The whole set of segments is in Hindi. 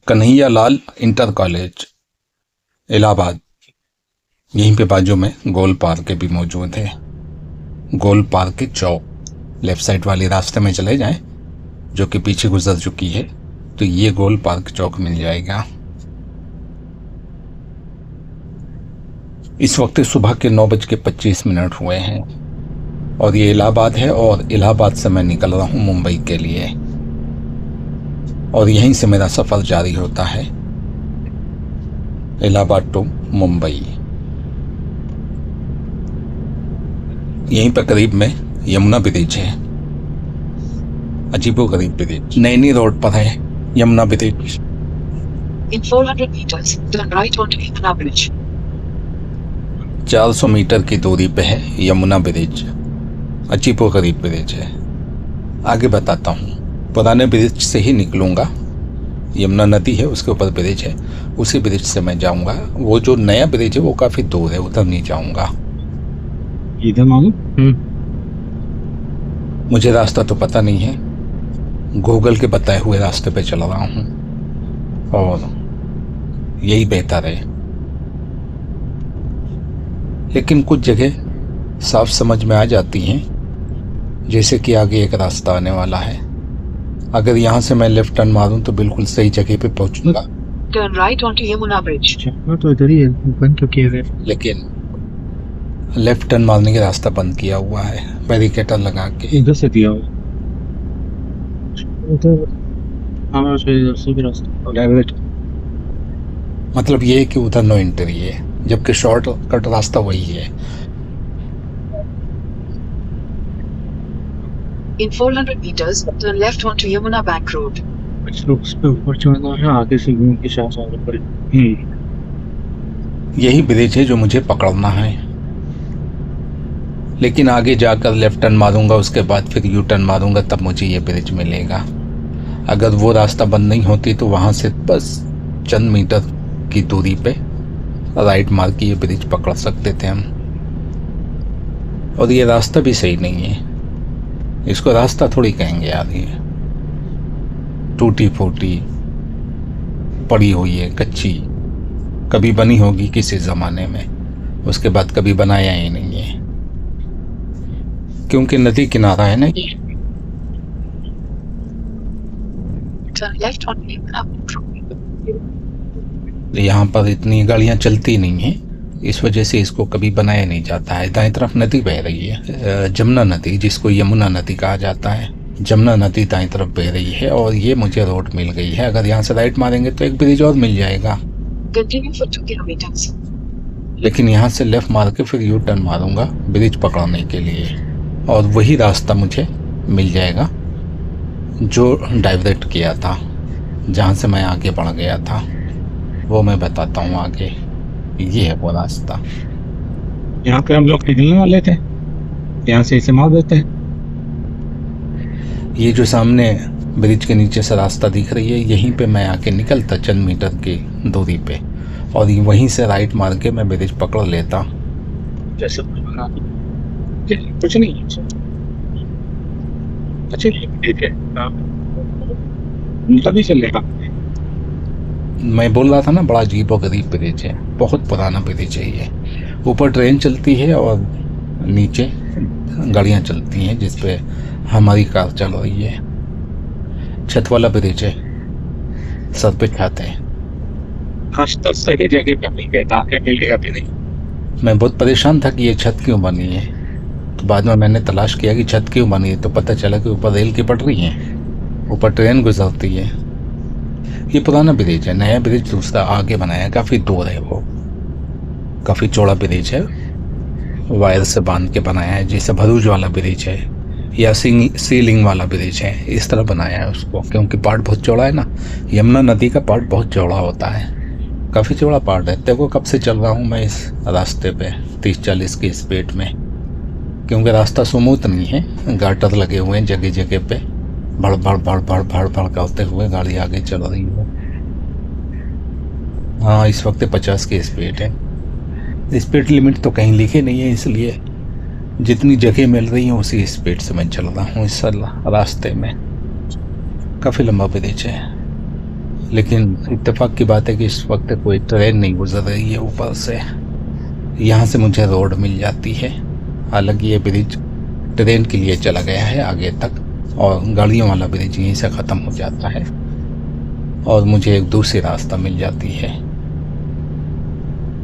कन्हैया लाल इंटर कॉलेज इलाहाबाद, यहीं पे बाजू में गोल पार्क भी मौजूद है। गोल पार्क के चौक लेफ्ट साइड वाले रास्ते में चले जाएं, जो कि पीछे गुजर चुकी है, तो ये गोल पार्क चौक मिल जाएगा। इस वक्त सुबह के 9:25 हुए हैं और ये इलाहाबाद है और इलाहाबाद से मैं निकल रहा हूँ मुंबई के लिए और यहीं से मेरा सफ़र जारी होता है इलाहाबाद टू मुंबई। यहीं पर करीब में यमुना ब्रिज है, अजीबोगरीब ब्रिज, नैनी रोड पर है Yamuna bridge. In 400 meters, turn right onto Yamuna Bridge. 400 metre की दूरी पे है यमुना ब्रिज, अजीबोगरीब ब्रिज है। आगे बताता हूँ। पुराने ब्रिज से ही निकलूँगा, यमुना नदी है उसके ऊपर ब्रिज है, उसी ब्रिज से मैं जाऊँगा। वो जो नया ब्रिज है वो काफ़ी दूर है, उधर नहीं जाऊँगा। इधर मालूम? मुझे रास्ता तो पता नहीं है, गूगल के बताए हुए रास्ते पे चल रहा हूँ और यही बेहतर है। लेकिन कुछ जगह साफ समझ में आ जाती हैं, जैसे कि आगे एक रास्ता आने वाला है। अगर यहाँ से मैं लेफ्ट टर्न मारूं तो बिल्कुल सही जगह पे पहुंचूंगा। Turn right onto Yamuna Bridge. तो इधर ही है, बंद क्यों किया गया? लेकिन लेफ्ट टर्न मारने का रास्ता बंद किया हुआ है बैरिकेटर लगा के। इधर से दिया हुआ उधर। हाँ, इधर से भी रास्ता डाइवर्ट। मतलब ये है कि उधर नो एंट्री है, जबकि शॉर्ट कट रास्ता वही है। In 400 meters, turn left onto Yamuna Bank Road. कुछ लोग उस पे ऊपर चढ़ना है, आगे से घूम के साथ आगे पर। यही ब्रिज है जो मुझे पकड़ना है, लेकिन आगे जाकर लेफ्ट टर्न मारूंगा, उसके बाद फिर यू टर्न मारूंगा, तब मुझे ये ब्रिज मिलेगा। अगर वो रास्ता बंद नहीं होती तो वहाँ से बस चंद मीटर की दूरी पे राइट मार के ये ब्रिज पकड़ सकते थे हम। और ये रास्ता भी सही नहीं है, इसको रास्ता थोड़ी कहेंगे यार, ये टूटी फूटी पड़ी हुई है, कच्ची, कभी बनी होगी किसी ज़माने में, उसके बाद कभी बनाया ही नहीं है, क्योंकि नदी किनारा है ना ये। Turn left onto Yamuna Bank Road. यहाँ पर इतनी गाड़ियाँ चलती नहीं हैं, इस वजह से इसको कभी बनाया नहीं जाता है। दाएं तरफ नदी बह रही है, जमुना नदी, जिसको यमुना नदी कहा जाता है। जमुना नदी दाएं तरफ बह रही है और ये मुझे रोड मिल गई है। अगर यहाँ से राइट मारेंगे तो एक ब्रिज और मिल जाएगा, Continue for 2 kilometers. लेकिन यहाँ से लेफ्ट मार के फिर यू टर्न मारूंगा ब्रिज पकड़ने के लिए, और वही रास्ता मुझे मिल जाएगा जो डाइवर्ट किया था, जहाँ से मैं आगे बढ़ गया था। वो मैं बताता हूँ आगे। ये है वो रास्ता। यहाँ पे हम लोग निकलने वाले थे, यहाँ से इसे मार देते हैं। ये जो सामने ब्रिज के नीचे से रास्ता दिख रही है, यहीं पे मैं आके निकलता चंद मीटर की दूरी पे, और वहीं से राइट मार के मैं ब्रिज पकड़ लेता। जैसे कुछ नहीं, अच्छा ठीक है, तभी चलेगा। मैं बोल रहा था ना, बड़ा अजीबोगरीब ब्रिज है, बहुत पुराना ब्रिज है ये। ऊपर ट्रेन चलती है और नीचे गाड़ियाँ चलती हैं, जिस पे हमारी कार चल रही है। छत वाला ब्रिज है, सर पे छत है। आज तक सही जगह पे नहीं गया, आके मिलेगा भी नहीं। मैं बहुत परेशान था कि ये छत क्यों बनी है, तो बाद में मैंने तलाश किया कि छत क्यों बनी है, तो पता चला कि ऊपर रेल की पटरी है, ऊपर ट्रेन गुजरती है। ये पुराना ब्रिज है, नया ब्रिज दूसरा आगे बनाया है, काफ़ी दूर है, वो काफ़ी चौड़ा ब्रिज है, वायर से बांध के बनाया है, जैसे भरूच वाला ब्रिज है या सीलिंग वाला ब्रिज है, इस तरह बनाया है उसको, क्योंकि पार्ट बहुत चौड़ा है ना। यमुना नदी का पार्ट बहुत चौड़ा होता है, काफ़ी चौड़ा पार्ट है। देखो कब से चल रहा हूँ मैं इस रास्ते पे 30-40 की स्पीड में, क्योंकि रास्ता स्मूथ नहीं है, गाटर लगे हुए हैं जगह जगह पे, भड़ भड़ भड़ भड़ भड़ भड़ करते हुए गाड़ी आगे चल रही है। हाँ, इस वक्त 50 की स्पीड है। स्पीड लिमिट तो कहीं लिखे नहीं है, इसलिए जितनी जगह मिल रही है उसी स्पीड से मैं चल रहा हूँ इस रास्ते में। काफ़ी लंबा ब्रिज है, लेकिन इत्तेफाक की बात है कि इस वक्त कोई ट्रेन नहीं गुजर रही है ऊपर से। यहाँ से मुझे रोड मिल जाती है। हालांकि ये ब्रिज ट्रेन के लिए चला गया है आगे तक, और गाड़ियों वाला ब्रिज यहीं से ख़त्म हो जाता है और मुझे एक दूसरी रास्ता मिल जाती है।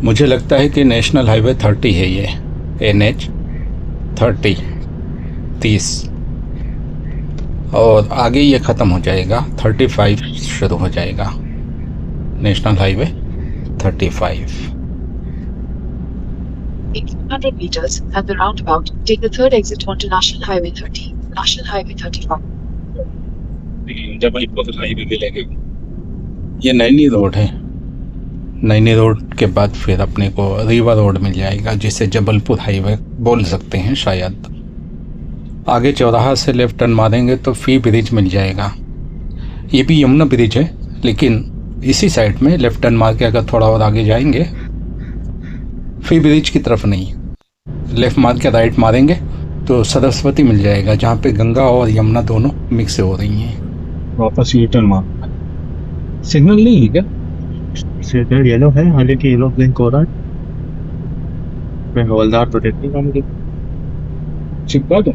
मुझे लगता है कि नेशनल हाईवे 30 है ये, NH 30, और आगे ये ख़त्म हो जाएगा, 35 शुरू हो जाएगा, national highway 35। In 400 meters, at the roundabout, take the third exit onto National Highway 30, National Highway 35. Jabalpur highway मिलेगा। ये नैनी रोड है। नैनी रोड के बाद फिर अपने को रीवा रोड मिल जाएगा, जिसे जबलपुर हाईवे बोल सकते हैं शायद। आगे चौराहा से लेफ्ट टर्न मारेंगे तो फी ब्रिज मिल जाएगा। ये भी यमुना ब्रिज है, लेकिन इसी साइड में लेफ्ट टर्न मार के अगर थोड़ा और आगे जाएंगे, फी ब्रिज की तरफ नहीं, लेफ्ट मार के राइट मारेंगे तो सरस्वती मिल जाएगा, जहाँ पे गंगा और यमुना दोनों मिक्स हो रही हैं। वापस ये टर्न मार। सिग्नल नहीं है क्या? सिग्नल येलो है, हालांकि येलो ब्लिंक हो रहा है। मैं हवलदार तो देखने का मुझे चिपका दो।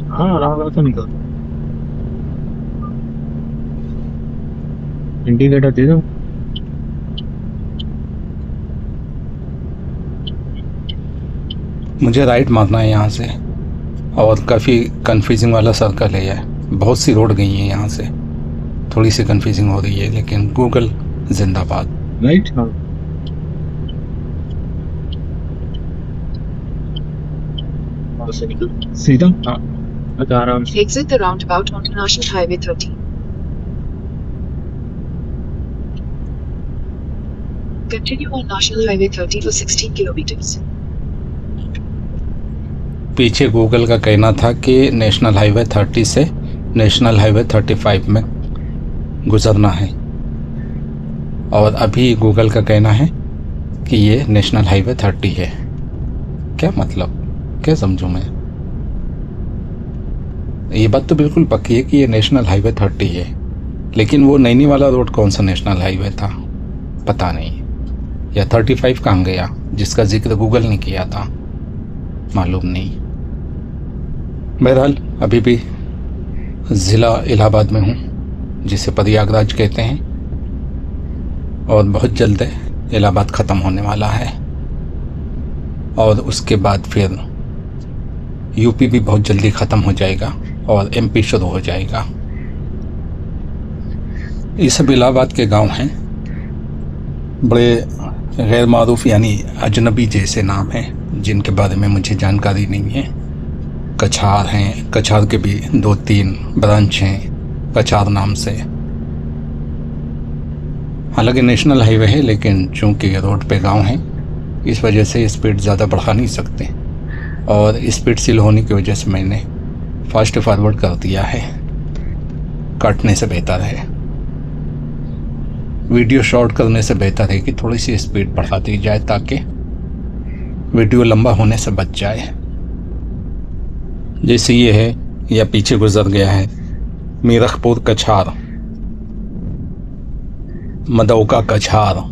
हाँ, आराम से निकल। इंडिकेटर दे दो। मुझे राइट मारना है यहाँ से, और काफ़ी कंफ्यूजिंग वाला सर्कल है यह। बहुत सी रोड गई है यहाँ से, थोड़ी सी कंफ्यूजिंग हो रही है, लेकिन गूगल जिंदाबाद। राइट, हाँ। सीधा, हाँ, आराम से। Exit the roundabout onto National Highway 30. Continue on National Highway 30 for 16 kilometers. पीछे गूगल का कहना था कि नेशनल हाईवे 30 से नेशनल हाईवे 35 में गुजरना है, और अभी गूगल का कहना है कि ये नेशनल हाईवे 30 है। क्या मतलब, क्या समझूं मैं? ये बात तो बिल्कुल पक्की है कि ये नेशनल हाईवे 30 है, लेकिन वो नैनी वाला रोड कौन सा नेशनल हाईवे था पता नहीं, या 35 कहाँ गया जिसका जिक्र गूगल ने किया था, मालूम नहीं। बहरहाल अभी भी ज़िला इलाहाबाद में हूँ, जिसे प्रयागराज कहते हैं, और बहुत जल्द इलाहाबाद ख़त्म होने वाला है, और उसके बाद फिर यूपी भी बहुत जल्दी ख़त्म हो जाएगा और MP शुरू हो जाएगा। ये सब इलाहाबाद के गांव हैं, बड़े गैर मारूफ यानी अजनबी जैसे नाम हैं जिनके बारे में मुझे जानकारी नहीं है। कछार हैं, कछार के भी 2-3 ब्रांच हैं कछार नाम से। हालांकि नेशनल हाईवे है, लेकिन चूंकि रोड पे गांव हैं, इस वजह से स्पीड ज़्यादा बढ़ा नहीं सकते, और स्पीड सील होने की वजह से मैंने फास्ट फॉरवर्ड कर दिया है। काटने से बेहतर है, वीडियो शॉर्ट करने से बेहतर है कि थोड़ी सी स्पीड बढ़ा दी जाए ताकि वीडियो लंबा होने से बच जाए। जैसे ये है, या पीछे गुजर गया है मीरखपुर कछार, मदौका कछार,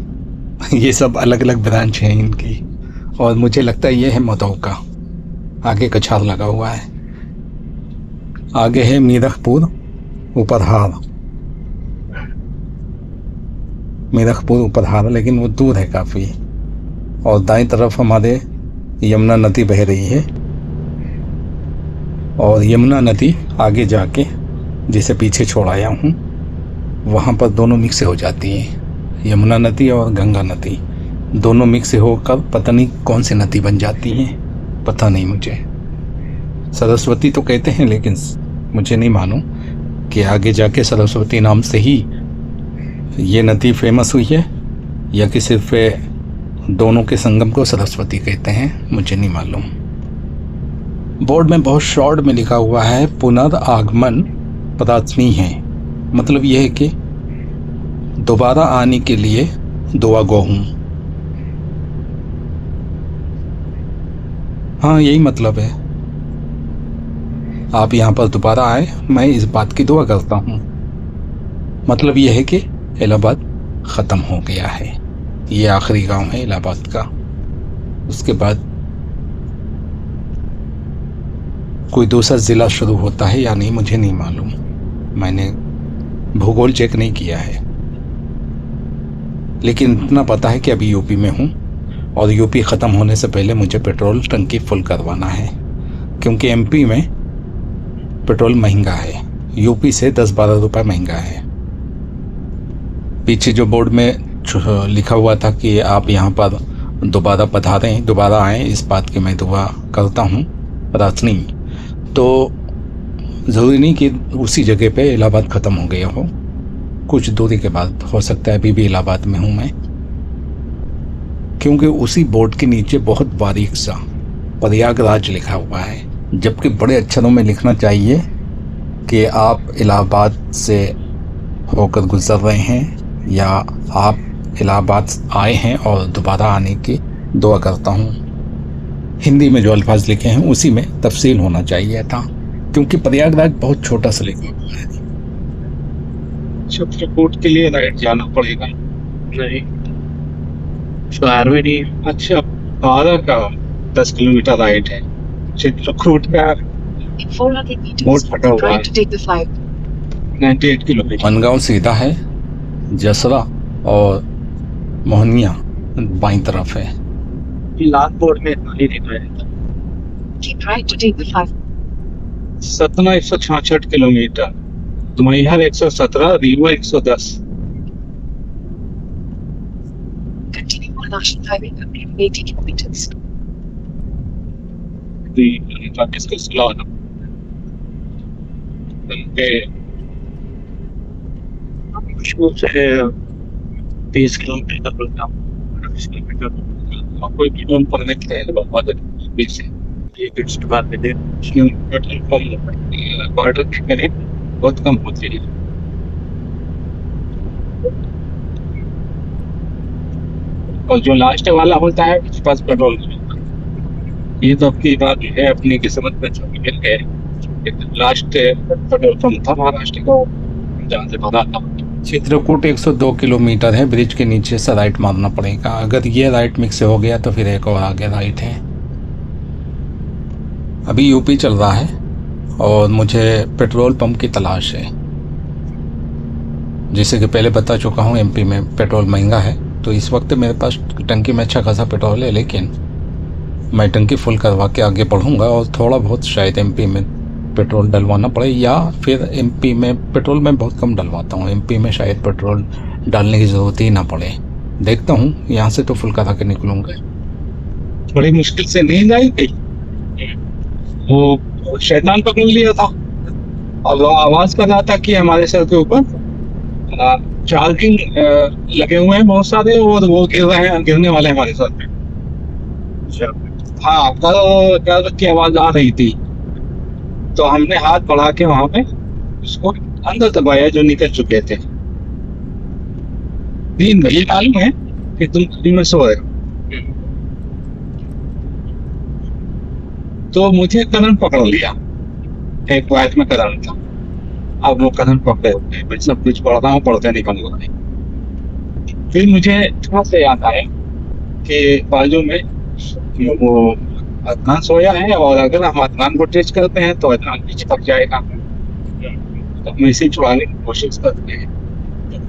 ये सब अलग अलग ब्रांच हैं इनकी, और मुझे लगता है ये है मदौका, आगे कछार लगा हुआ है। आगे है मीरखपुर उपरहार, मीरखपुर उपरहार, लेकिन वो दूर है काफ़ी, और दाईं तरफ हमारे यमुना नदी बह रही है, और यमुना नदी आगे जाके जिसे पीछे छोड़ आया हूँ वहाँ पर दोनों मिक्स हो जाती हैं। यमुना नदी और गंगा नदी दोनों मिक्स होकर पता नहीं कौन सी नदी बन जाती हैं, पता नहीं मुझे। सरस्वती तो कहते हैं, लेकिन मुझे नहीं मालूम कि आगे जाके सरस्वती नाम से ही ये नदी फेमस हुई है, या कि सिर्फ दोनों के संगम को सरस्वती कहते हैं, मुझे नहीं मालूम। बोर्ड में बहुत शॉर्ट में लिखा हुआ है पुनर्आगमन प्रार्थनी है, मतलब यह है कि दोबारा आने के लिए दुआ गो हूँ। हाँ, यही मतलब है, आप यहाँ पर दोबारा आए, मैं इस बात की दुआ करता हूँ। मतलब यह है कि इलाहाबाद ख़त्म हो गया है। ये आखिरी गांव है इलाहाबाद का। उसके बाद कोई दूसरा ज़िला शुरू होता है या नहीं मुझे नहीं मालूम, मैंने भूगोल चेक नहीं किया है। लेकिन इतना पता है कि अभी यूपी में हूँ और यूपी ख़त्म होने से पहले मुझे पेट्रोल टंकी फुल करवाना है, क्योंकि एमपी में पेट्रोल महंगा है, यूपी से 10-12 रुपये महंगा है। पीछे जो बोर्ड में लिखा हुआ था कि आप यहाँ पर दोबारा पधारें, दोबारा आएँ, इस बात की मैं दुआ करता हूँ प्रार्थनी। तो ज़रूरी नहीं कि उसी जगह पे इलाहाबाद ख़त्म हो गया हो, कुछ दूरी के बाद हो सकता है। अभी भी इलाहाबाद में हूँ मैं, क्योंकि उसी बोर्ड के नीचे बहुत बारीक सा प्रयागराज लिखा हुआ है, जबकि बड़े अक्षरों में लिखना चाहिए कि आप इलाहाबाद से होकर गुजर रहे हैं या आप इलाहाबाद आए हैं और दोबारा आने की दुआ करता हूँ। हिंदी में जो अल्फाज लिखे हैं उसी में तफसील होना चाहिए था, क्योंकि प्रयागराज बहुत छोटा सा लिखा हुआ है। चित्रकूट के लिए राइट जाना पड़ेगा। नहीं, नहीं। अच्छा, 12 का 10 किलोमीटर राइट है। चित्रकूट का In 400 meters, बहुत फटा हुआ है। right to take the 5. 98 kilometre. Mangaon सीधा है, जसरा और मोहनिया बाईं तरफ है। लाल बोर्ड में नहीं दिख रहा है। Keep right to take the 5. Satna 166 kilometre, दुमैहर 117, Rewa 110। Continue on National Highway 80 kilometers. इसको स्लो ना मुश्किल से 30 किलोमीटर बोलता हूँ। 20 किलोमीटर कोई भी लोन पढ़ने के लिए बहुत बीच से ये कुछ बात में दे बॉर्डर करें बहुत कम होती है। और जो लास्ट वाला होता है उसके पास पेट्रोल नहीं होता। ये तो आपकी बात है, अपनी किस्मत में जो मिल गए। लास्ट पेट्रोल पंप था महाराष्ट्र को, जहाँ से पता था। चित्रकूट 102 किलोमीटर है, ब्रिज के नीचे से राइट मारना पड़ेगा। अगर ये राइट मिक्स हो गया तो फिर एक और आगे राइट है। अभी यूपी चल रहा है और मुझे पेट्रोल पंप की तलाश है। जैसे कि पहले बता चुका हूँ, एमपी में पेट्रोल महंगा है, तो इस वक्त मेरे पास टंकी में अच्छा खासा पेट्रोल है, लेकिन मैं टंकी फुल करवा के आगे बढ़ूँगा और थोड़ा बहुत शायद एमपी में पेट्रोल डलवाना पड़े, या फिर एमपी में पेट्रोल मैं बहुत कम डलवाता हूँ, एमपी में शायद पेट्रोल डालने की ज़रूरत ही ना पड़े। देखता हूँ, यहाँ से तो फुल करा के निकलूँगा। बड़ी मुश्किल से नींद आई गई, वो शैतान पकड़ लिया था और वो आवाज़ कर रहा था कि हमारे सर के ऊपर चार्जिंग लगे हुए हैं बहुत सारे और वो गिर रहे हैं, गिरने वाले हमारे सर पे। हाँ, कर की आवाज़ आ रही थी, तो हमने हाथ बढ़ा के वहां पे उसको अंदर दबाया जो निकल चुके थे। नींद ये मालूम है कि तुम दिल्ली में सो रहे हो, तो मुझे करण पकड़ लिया। एक वाइट में करण था, अब वो करण पकड़े हुए, मैं सब कुछ पढ़ रहा हूँ, पढ़ते नहीं कहूँगा। फिर मुझे थोड़ा से याद आया कि बाजू में वो अदनान सोया है और अगर हम अदनान को टेस्ट करते हैं तो अदनान पीछे तक जाएगा, तो हम इसे छुड़ाने की कोशिश करते हैं।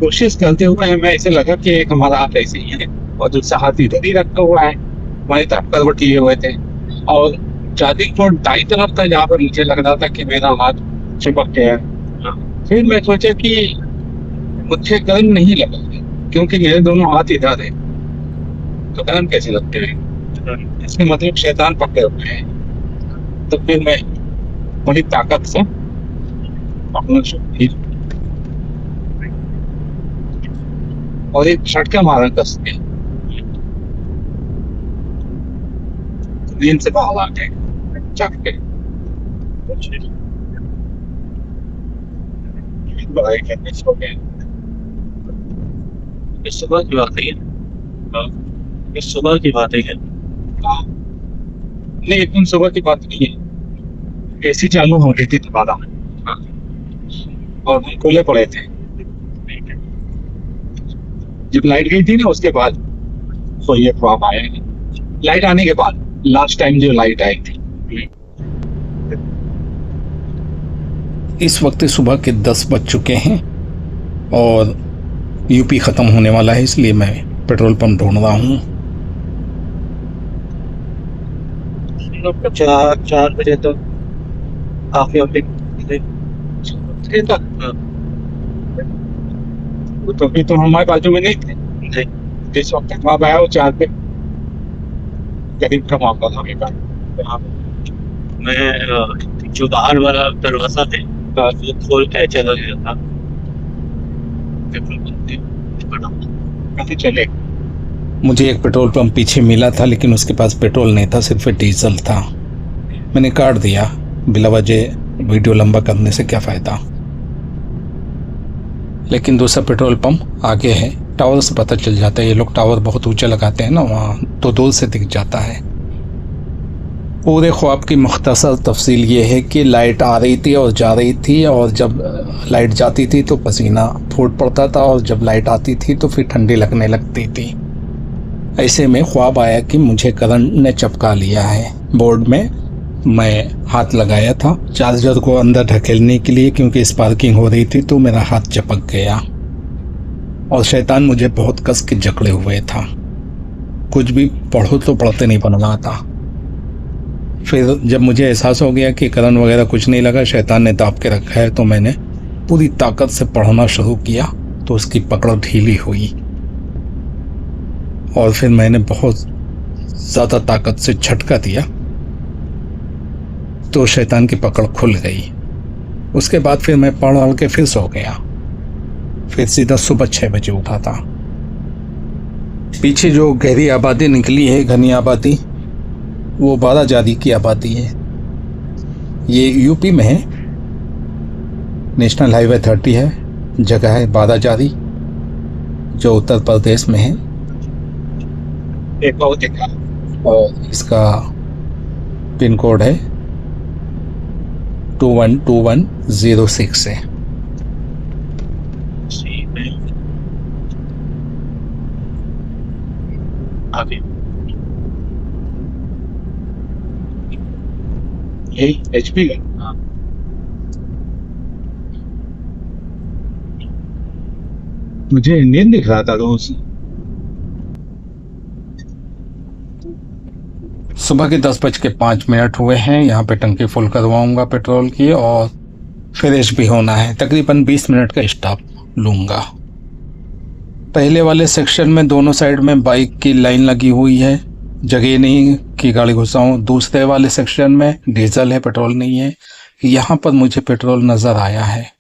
कोशिश करते हुए हमें ऐसे लगा कि एक हमारा हाथ ऐसे ही है और दूसरा हाथ इधर ही रखा हुआ है, हमारी तरफ करवट लिए हुए थे और चार्जिंग पोर्ट दाई तरफ था, जहाँ पर मुझे लग रहा था कि मेरा हाथ चिपक गया। फिर मैं सोचा कि मुझे गर्म नहीं लगा, क्योंकि मेरे दोनों हाथ इधर है, तो गर्म कैसे लगते हैं, इसके मतलब शैतान पकड़े हुए हैं। तो फिर मैं बड़ी ताकत से पकड़ना शुरू की और एक झटका मारा कस के, नींद से बाहर आ गए चक के। बड़ाई करने सो गए। इस सुबह की बात है, इस सुबह की बात है। नहीं, एकदम सुबह की बात नहीं है, एसी चालू हो गई थी दोबारा और हम खुले पड़े थे। जब लाइट गई थी ना उसके बाद तो ये ख्वाब आया है। लाइट आने के बाद लास्ट टाइम जो लाइट आई थी। इस वक्त सुबह के 10 बज चुके हैं और यूपी ख़त्म होने वाला है, इसलिए मैं पेट्रोल पंप ढूंढ रहा हूँ। 4 बजे तक काफी तक तो अभी तो हमारे बाजू में नहीं थे। जिस वक्त ख्वाब आया वो 4 पे करीब का मौका था मेरे पास। मैं जो बाहर वाला दरवाजा थे ये खोल के चला गया था। काफी चले। मुझे एक पेट्रोल पंप पीछे मिला था, लेकिन उसके पास पेट्रोल नहीं था, सिर्फ डीजल था। मैंने काट दिया, बिला वजह वीडियो लंबा करने से क्या फ़ायदा। लेकिन दूसरा पेट्रोल पंप आगे है, टावर से पता चल जाता है। ये लोग टावर बहुत ऊंचा लगाते हैं ना, वहाँ तो दूर से दिख जाता है। पूरे ख्वाब की मुख्तसर तफसील ये है कि लाइट आ रही थी और जा रही थी, और जब लाइट जाती थी तो पसीना फूट पड़ता था, और जब लाइट आती थी तो फिर ठंडी लगने लगती थी। ऐसे में ख्वाब आया कि मुझे करंट ने चपका लिया है। बोर्ड में मैं हाथ लगाया था चार्जर को अंदर ढकेलने के लिए, क्योंकि स्पार्किंग हो रही थी, तो मेरा हाथ चपक गया और शैतान मुझे बहुत कस के जकड़े हुए था। कुछ भी पढ़ो तो पढ़ते नहीं बन रहा था। फिर जब मुझे एहसास हो गया कि करंट वगैरह कुछ नहीं लगा, शैतान ने दाब के रखा है, तो मैंने पूरी ताकत से पढ़ना शुरू किया, तो उसकी पकड़ ढीली हुई और फिर मैंने बहुत ज़्यादा ताकत से झटका दिया, तो शैतान की पकड़ खुल गई। उसके बाद फिर मैं पढ़ के फिर सो गया। फिर सीधा सुबह 6 बजे उठा था। पीछे जो गहरी आबादी निकली है, घनी आबादी, वो बाराजारी की आबादी है। ये यूपी में है, नेशनल हाईवे 30 है, जगह है बाराजारी, जो उत्तर प्रदेश में है। एक बहुत देखा और इसका पिन कोड है 212106 है। आगे यही HP का। मुझे इंडियन दिख रहा था रोज। सुबह के 10:05 हुए हैं। यहाँ पे टंकी फुल करवाऊंगा पेट्रोल की और फ्रेश भी होना है। तकरीबन 20 मिनट का स्टॉप लूँगा। पहले वाले सेक्शन में दोनों साइड में बाइक की लाइन लगी हुई है, जगह नहीं कि गाड़ी घुसाऊँ। दूसरे वाले सेक्शन में डीजल है, पेट्रोल नहीं है। यहाँ पर मुझे पेट्रोल नज़र आया है।